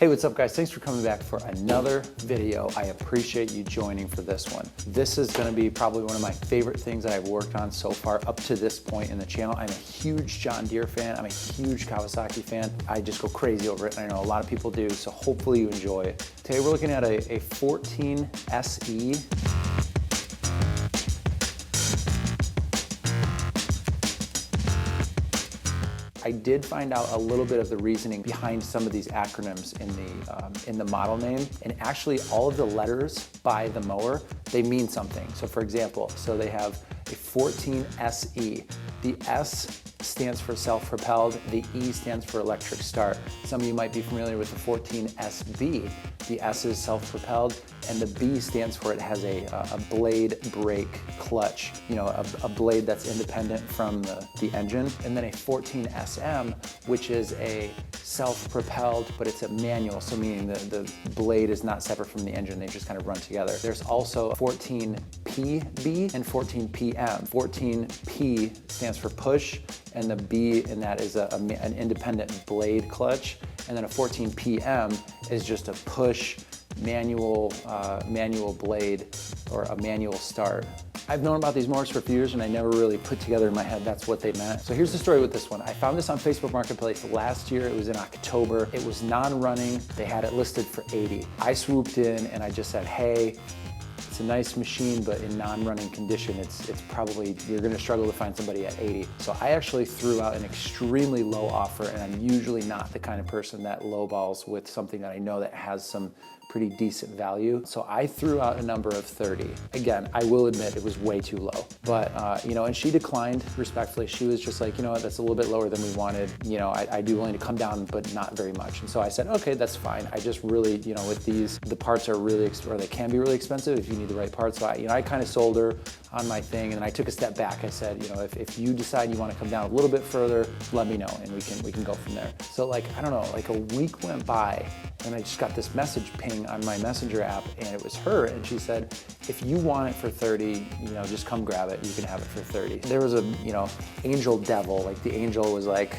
Hey, what's up guys? Thanks for coming back for another video. I appreciate you joining for this one. This is gonna be probably one of my favorite things that I've worked on so far up to this point in the channel. I'm a huge John Deere fan. I'm a huge Kawasaki fan. I just go crazy over it, and I know a lot of people do, so hopefully you enjoy it. Today we're looking at a 14 SE. I did find out a little bit of the reasoning behind some of these acronyms in the model name, and actually all of the letters by the mower, they mean something. So for example, so they have a 14 SE. The S stands for self-propelled, the E stands for electric start. Some of you might be familiar with the 14 SB. The S is self-propelled, and the B stands for it has a blade brake clutch, you know, a blade that's independent from the engine. And then a 14 SM, which is a self-propelled, but it's a manual, so meaning the blade is not separate from the engine, they just kind of run together. There's also 14 PB and 14 PM. 14 P stands for push, and the B in that is an independent blade clutch. And then a 14 PM is just a push manual blade or a manual start. I've known about these mowers for a few years and I never really put together in my head that's what they meant. So here's the story with this one. I found this on Facebook Marketplace last year. It was in October. It was non-running. They had it listed for 80. I swooped in and I just said, hey, it's a nice machine, but in non-running condition, it's probably, you're gonna struggle to find somebody at 80. So I actually threw out an extremely low offer, and I'm usually not the kind of person that lowballs with something that I know that has some pretty decent value. So I threw out a number of 30. Again, I will admit it was way too low, but you know, and she declined respectfully. She was just like, you know what, that's a little bit lower than we wanted. You know, I'd be willing to come down, but not very much. And so I said, okay, that's fine. I just really, you know, with these, the parts are really, or they can be really expensive if you need the right parts. So I kind of sold her on my thing, and I took a step back. I said, you know, if you decide you want to come down a little bit further, let me know, and we can go from there. So like, I don't know, like a week went by, and I just got this message ping on my messenger app, and it was her, and she said, if you want it for 30, you know, just come grab it, you can have it for 30. There was a, you know, angel devil, like the angel was like,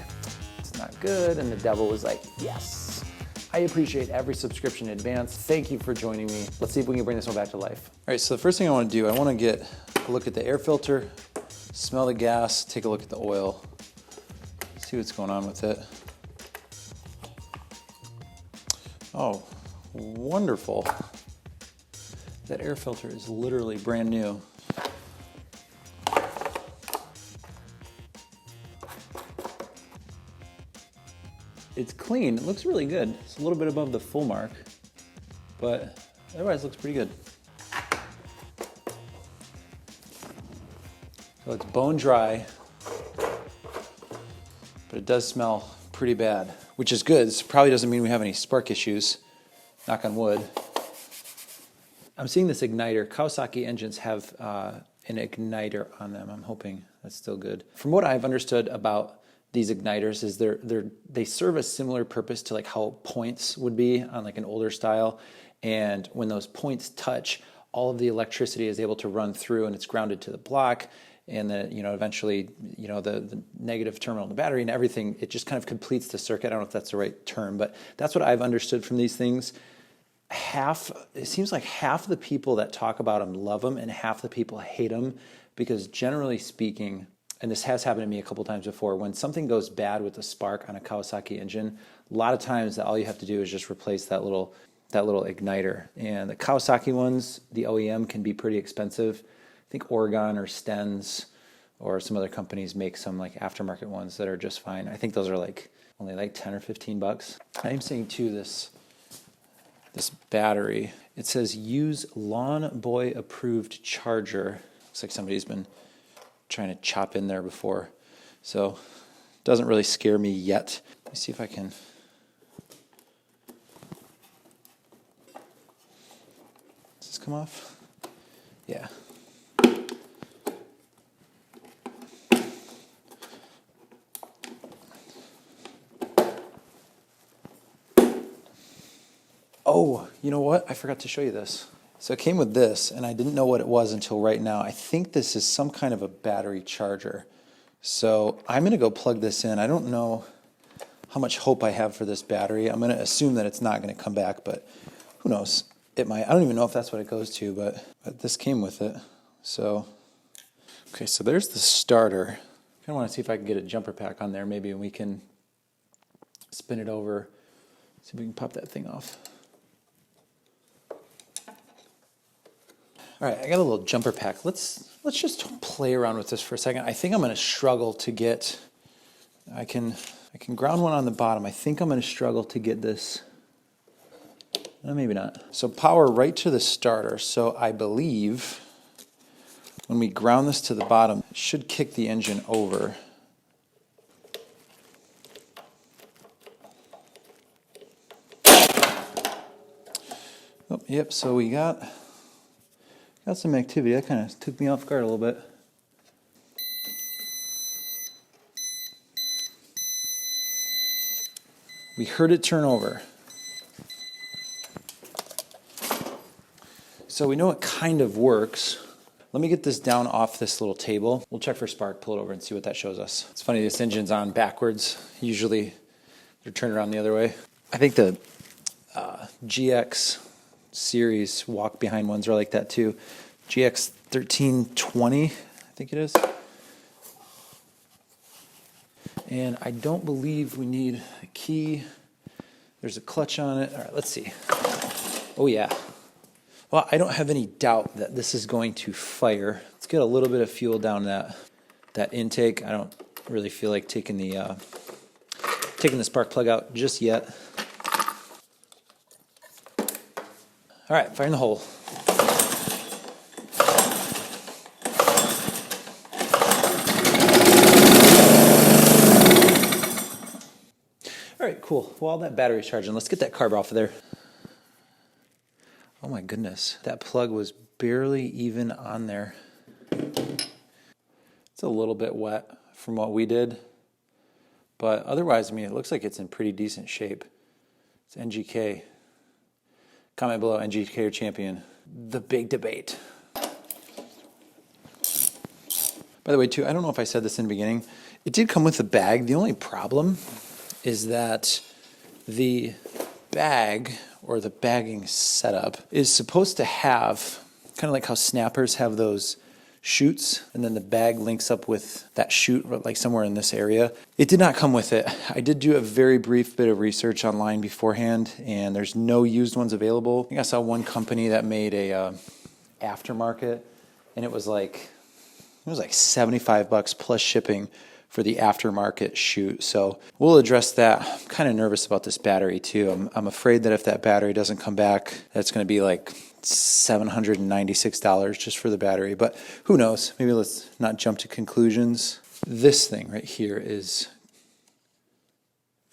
it's not good, and the devil was like, yes. I appreciate every subscription in advance. Thank you for joining me. Let's see if we can bring this one back to life. All right, so the first thing I want to do, I want to get a look at the air filter, smell the gas, take a look at the oil, see what's going on with it. Oh, wonderful. That air filter is literally brand new. It's clean, it looks really good. It's a little bit above the full mark, but otherwise it looks pretty good. So it's bone dry, but it does smell pretty bad, which is good. This probably doesn't mean we have any spark issues, knock on wood. I'm seeing this igniter. Kawasaki engines have an igniter on them. I'm hoping that's still good. From what I've understood about these igniters is they serve a similar purpose to like how points would be on like an older style. And when those points touch, all of the electricity is able to run through, and it's grounded to the block. And then, you know, eventually, you know, the negative terminal in the battery and everything, it just kind of completes the circuit. I don't know if that's the right term, but that's what I've understood from these things. It seems like half the people that talk about them love them, and half the people hate them, because generally speaking, and this has happened to me a couple times before, when something goes bad with the spark on a Kawasaki engine, a lot of times all you have to do is just replace that little igniter. And the Kawasaki ones, the OEM, can be pretty expensive. I think Oregon or Stens or some other companies make some like aftermarket ones that are just fine. I think those are like only like 10 or 15 bucks. I'm seeing too this battery. It says use Lawn Boy approved charger. Looks like somebody's been trying to chop in there before. So it doesn't really scare me yet. Let me see if I can. Does this come off? Yeah. Oh, you know what? I forgot to show you this. So it came with this, and I didn't know what it was until right now. I think this is some kind of a battery charger. So I'm going to go plug this in. I don't know how much hope I have for this battery. I'm going to assume that it's not going to come back, but who knows? It might. I don't even know if that's what it goes to, but this came with it. So, okay, so there's the starter. I want to see if I can get a jumper pack on there maybe, and we can spin it over, see if we can pop that thing off. All right, I got a little jumper pack. Let's just play around with this for a second. I think I'm going to struggle to get, I can ground one on the bottom. I think I'm going to struggle to get this, maybe not. So power right to the starter. So I believe when we ground this to the bottom, it should kick the engine over. Oh, yep, so we got some activity. That kind of took me off guard a little bit. We heard it turn over. So we know it kind of works. Let me get this down off this little table. We'll check for spark, pull it over and see what that shows us. It's funny, this engine's on backwards. Usually they're turned around the other way. I think the GX series walk behind ones are like that too. GX 1320, I think it is. And I don't believe we need a key. There's a clutch on it. All right, let's see. Oh yeah. Well, I don't have any doubt that this is going to fire. Let's get a little bit of fuel down that intake. I don't really feel like taking the spark plug out just yet. All right, firing the hole. All right, cool. While that battery's charging, let's get that carb off of there. Oh my goodness, that plug was barely even on there. It's a little bit wet from what we did, but otherwise, I mean, it looks like it's in pretty decent shape. It's NGK. Comment below, NGK or champion. The big debate. By the way, too, I don't know if I said this in the beginning. It did come with a bag. The only problem is that the bag, or the bagging setup, is supposed to have, kind of like how snappers have those chutes, and then the bag links up with that chute, like somewhere in this area. It did not come with it. I did do a very brief bit of research online beforehand, and there's no used ones available. I think I saw one company that made a aftermarket, and it was like $75 plus shipping for the aftermarket chute. So we'll address that. I'm kind of nervous about this battery too. I'm afraid that if that battery doesn't come back, that's going to be like $796 just for the battery. But who knows? Maybe let's not jump to conclusions. This thing right here is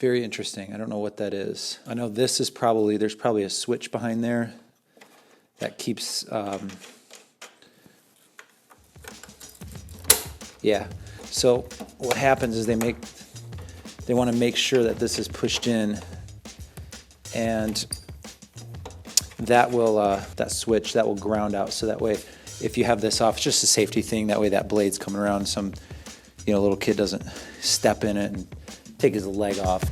very interesting. I don't know what that is. I know this is there's probably a switch behind there that keeps, yeah. So what happens is they want to make sure that this is pushed in, and that will that switch that will ground out. So that way, if you have this off, it's just a safety thing. That way, that blade's coming around. Some little kid doesn't step in it and take his leg off.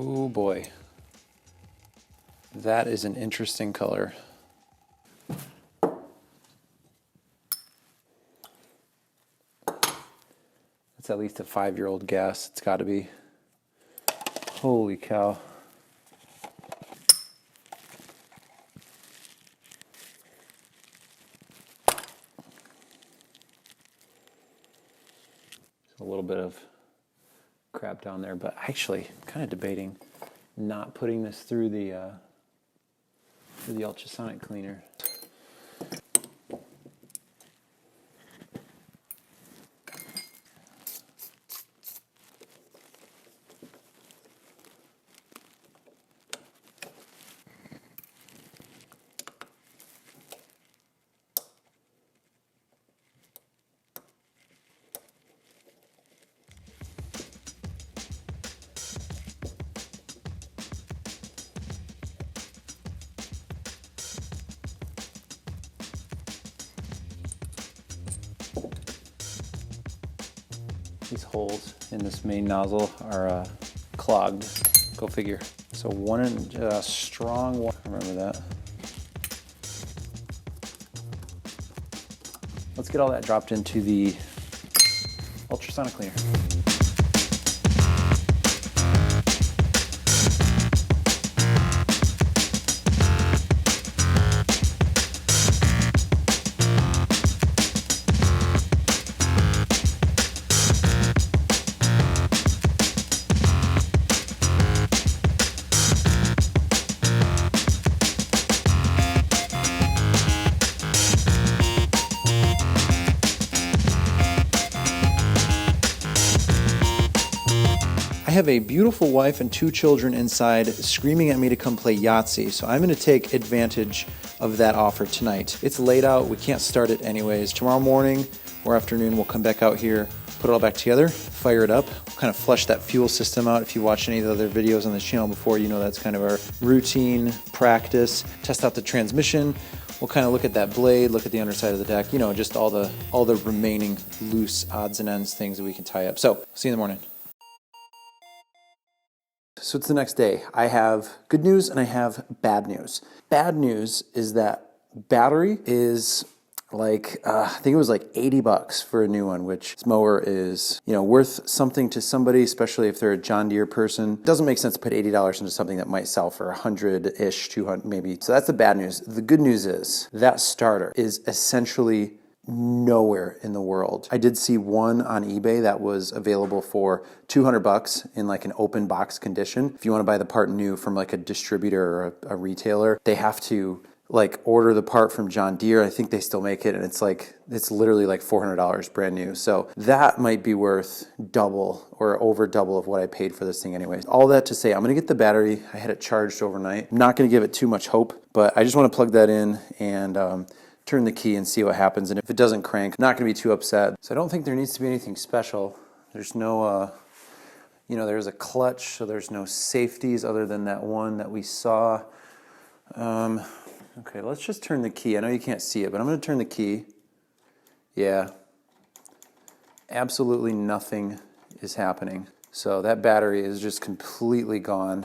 Oh boy, that is an interesting color. It's at least a 5-year-old gas. It's got to be. Holy cow. A little bit of crap down there, but actually I'm kind of debating not putting this through the for the ultrasonic cleaner. These holes in this main nozzle are clogged. Go figure. So one strong one. Remember that. Let's get all that dropped into the ultrasonic cleaner. I have a beautiful wife and 2 children inside screaming at me to come play Yahtzee, so I'm going to take advantage of that offer tonight. It's late out, we can't start it anyways. Tomorrow morning or afternoon we'll come back out here, put it all back together, fire it up, kind of flush that fuel system out. If you watched any of the other videos on this channel before, you know that's kind of our routine practice. Test out the transmission. We'll kind of look at that blade, look at the underside of the deck, you know, just all the remaining loose odds and ends, things that we can tie up. So, see you in the morning. So it's the next day. I have good news and I have bad news. Bad news is that battery is like, I think it was like 80 bucks for a new one, which this mower is, you know, worth something to somebody, especially if they're a John Deere person. It doesn't make sense to put $80 into something that might sell for 100-ish, 200 maybe. So that's the bad news. The good news is that starter is essentially nowhere in the world. I did see one on eBay that was available for 200 bucks in like an open box condition. If you want to buy the part new from like a distributor or a retailer, they have to like order the part from John Deere. I think they still make it, and it's literally like $400 brand new. So that might be worth double or over double of what I paid for this thing anyways. All that to say, I'm gonna get the battery. I had it charged overnight. I'm not gonna give it too much hope, but I just want to plug that in and turn the key and see what happens. And if it doesn't crank, I'm not going to be too upset. So I don't think there needs to be anything special. There's no, you know, there's a clutch, so there's no safeties other than that one that we saw. Okay, let's just turn the key. I know you can't see it, but I'm going to turn the key. Yeah. Absolutely nothing is happening. So that battery is just completely gone.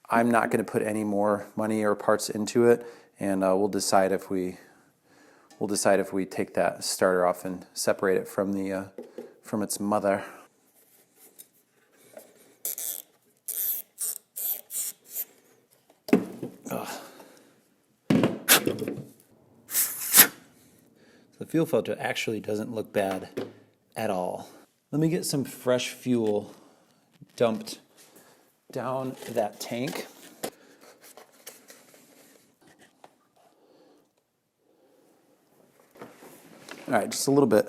I'm not going to put any more money or parts into it, and we'll decide if we take that starter off and separate it from the from its mother. Ugh. The fuel filter actually doesn't look bad at all. Let me get some fresh fuel dumped down that tank. All right, just a little bit.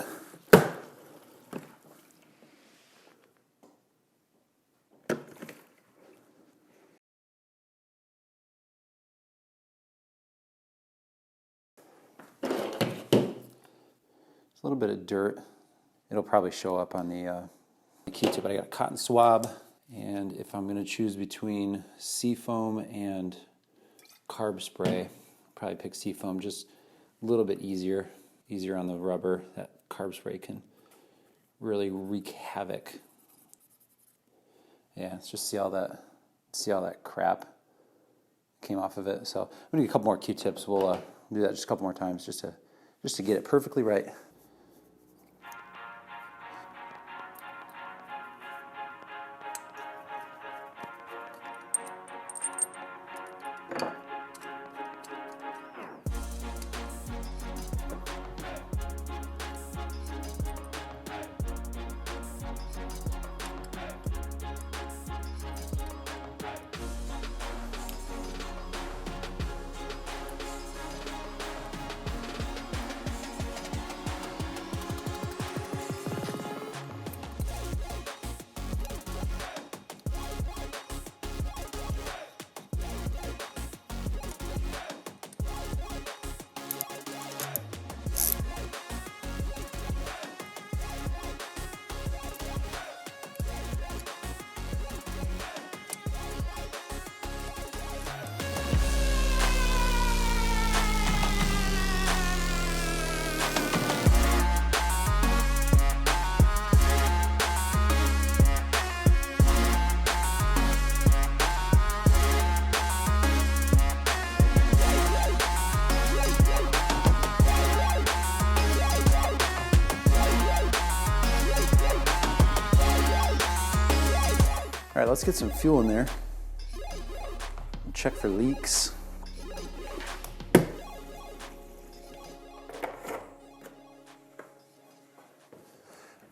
A little bit of dirt. It'll probably show up on the Q-tip, but I got a cotton swab, and if I'm going to choose between seafoam and carb spray, I'll probably pick seafoam, just a little bit easier on the rubber. That carb spray can really wreak havoc. Yeah, let's just see all that crap came off of it. So I'm gonna get a couple more Q-tips. We'll do that just a couple more times just to get it perfectly right. let's get some fuel in there. Check for leaks.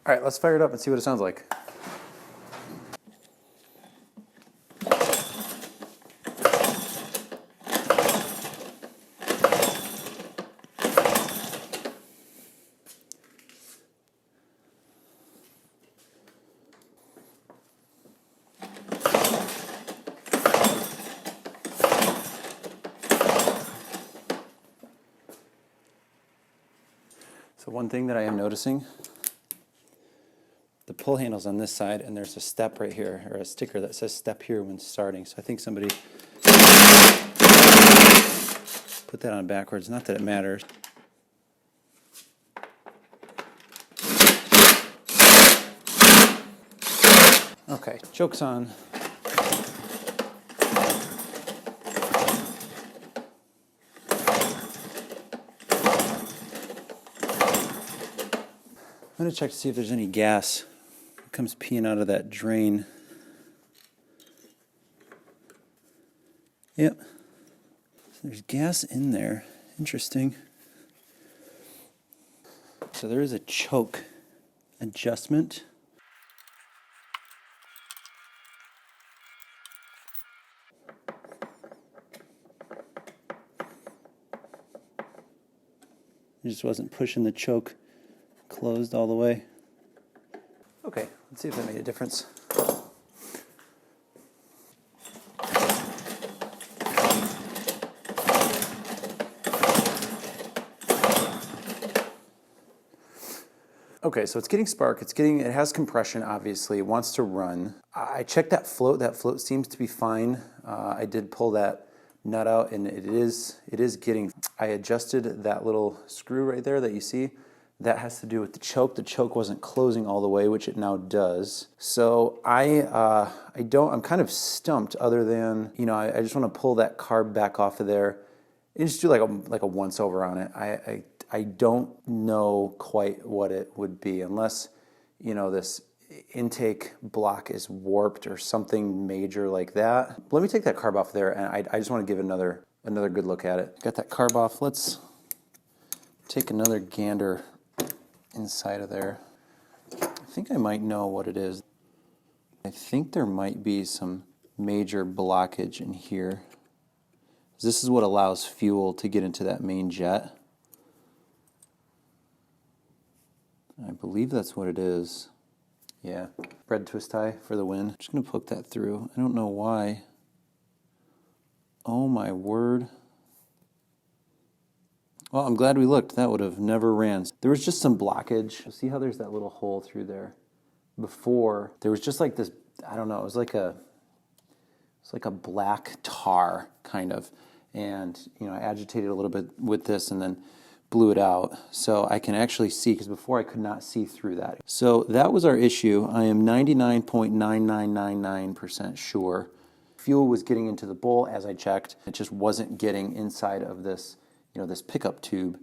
All right, let's fire it up and see what it sounds like. So one thing that I am noticing, the pull handle's on this side, and there's a step right here, or a sticker that says step here when starting. So I think somebody put that on backwards. Not that it matters. Okay, choke's on. I'm going to check to see if there's any gas that comes peeing out of that drain. Yep. So there's gas in there. Interesting. So there is a choke adjustment. It just wasn't pushing the choke closed all the way. Okay, let's see if that made a difference. Okay, so it's getting spark, it has compression obviously, it wants to run. I checked that float seems to be fine. I did pull that nut out and it is getting, I adjusted that little screw right there that you see. That has to do with the choke. The choke wasn't closing all the way, which it now does. So I'm kind of stumped other than, I just want to pull that carb back off of there and just do like a once over on it. I don't know quite what it would be unless, this intake block is warped or something major like that. Let me take that carb off there and I just want to give another good look at it. Got that carb off. Let's take another gander inside of there. I think I might know what it is. I think there might be some major blockage in here. This is what allows fuel to get into that main jet. I believe that's what it is. Yeah, bread twist tie for the win. Just gonna poke that through. I don't know why. Oh my word. Well, I'm glad we looked. That would have never ran. There was just some blockage. See how there's that little hole through there? Before, there was just like this, I don't know, it was like a black tar, kind of. And, I agitated a little bit with this and then blew it out. So I can actually see, because before I could not see through that. So that was our issue. I am 99.9999% sure. Fuel was getting into the bowl as I checked. It just wasn't getting inside of this this pickup tube.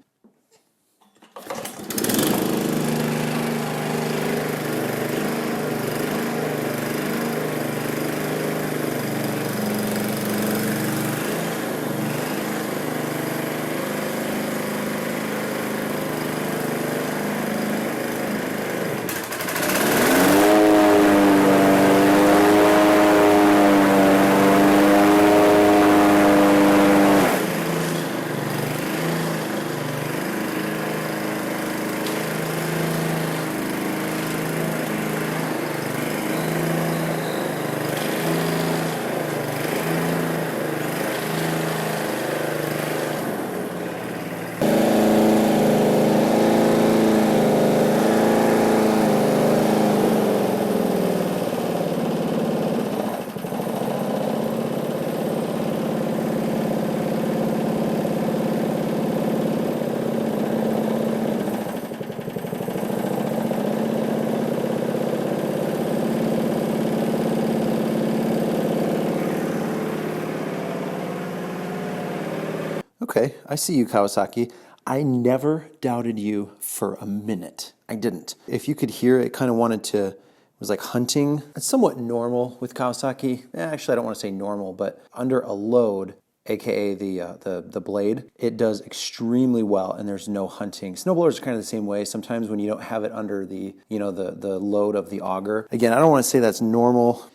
Okay, I see you, Kawasaki. I never doubted you for a minute. I didn't. If you could hear, it kind of wanted to was like hunting. It's somewhat normal with Kawasaki. Actually, I don't want to say normal, but under a load, aka the blade, it does extremely well, and there's no hunting. Snowblowers are kind of the same way. Sometimes when you don't have it under the the load of the auger. Again, I don't want to say that's normal.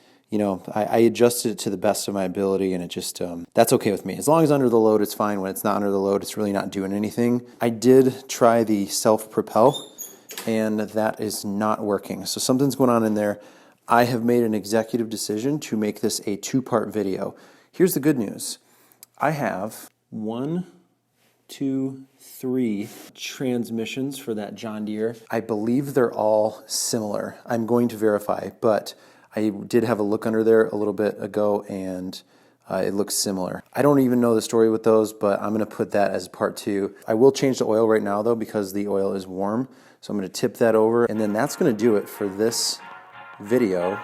I adjusted it to the best of my ability, and it just that's okay with me. As long as under the load, it's fine. When it's not under the load, it's really not doing anything. I did try the self-propel, and that is not working. So something's going on in there. I have made an executive decision to make this a 2-part video. Here's the good news. I have 1, 2, 3 transmissions for that John Deere. I believe they're all similar. I'm going to verify, but I did have a look under there a little bit ago, and it looks similar. I don't even know the story with those, but I'm going to put that as part 2. I will change the oil right now, though, because the oil is warm. So I'm going to tip that over, and then that's going to do it for this video.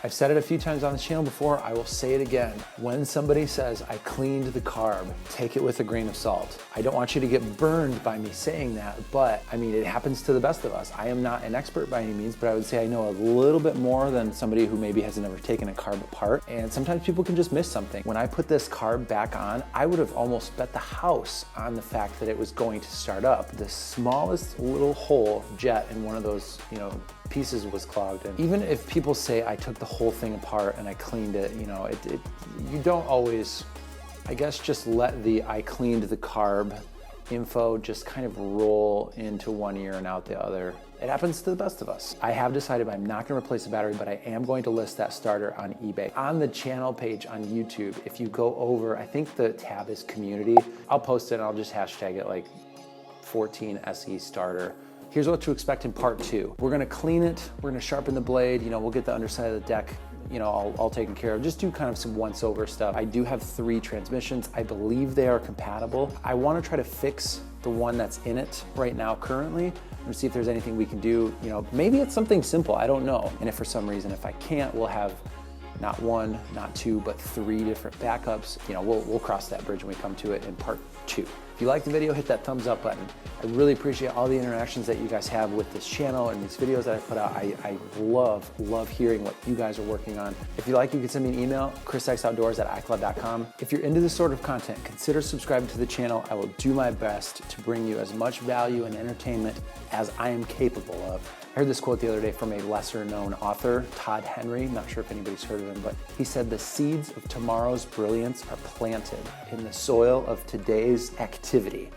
I've said it a few times on the channel before, I will say it again. When somebody says, I cleaned the carb, take it with a grain of salt. I don't want you to get burned by me saying that, but I mean, it happens to the best of us. I am not an expert by any means, but I would say I know a little bit more than somebody who maybe has never taken a carb apart. And sometimes people can just miss something. When I put this carb back on, I would have almost bet the house on the fact that it was going to start up. The smallest little hole jet in one of those, pieces was clogged. And even if people say I took the whole thing apart and I cleaned it, you don't always, I guess, just let the I cleaned the carb info just kind of roll into one ear and out the other. It happens to the best of us. I have decided I'm not going to replace the battery, but I am going to list that starter on eBay. On the channel page on YouTube, if you go over, I think the tab is community. I'll post it and I'll just hashtag it like 14SE starter. Here's what to expect in part 2. We're gonna clean it, we're gonna sharpen the blade, we'll get the underside of the deck, all taken care of. Just do kind of some once over stuff. I do have 3 transmissions. I believe they are compatible. I wanna try to fix the one that's in it right now currently and see if there's anything we can do. Maybe it's something simple, I don't know. And if for some reason, if I can't, we'll have not 1, not 2, but 3 different backups. We'll cross that bridge when we come to it in part 2. If you like the video, hit that thumbs up button. I really appreciate all the interactions that you guys have with this channel and these videos that I put out. I love hearing what you guys are working on. If you like, you can send me an email, chrisxoutdoors@icloud.com. If you're into this sort of content, consider subscribing to the channel. I will do my best to bring you as much value and entertainment as I am capable of. I heard this quote the other day from a lesser known author, Todd Henry. Not sure if anybody's heard of him, but he said, the seeds of tomorrow's brilliance are planted in the soil of today's activity.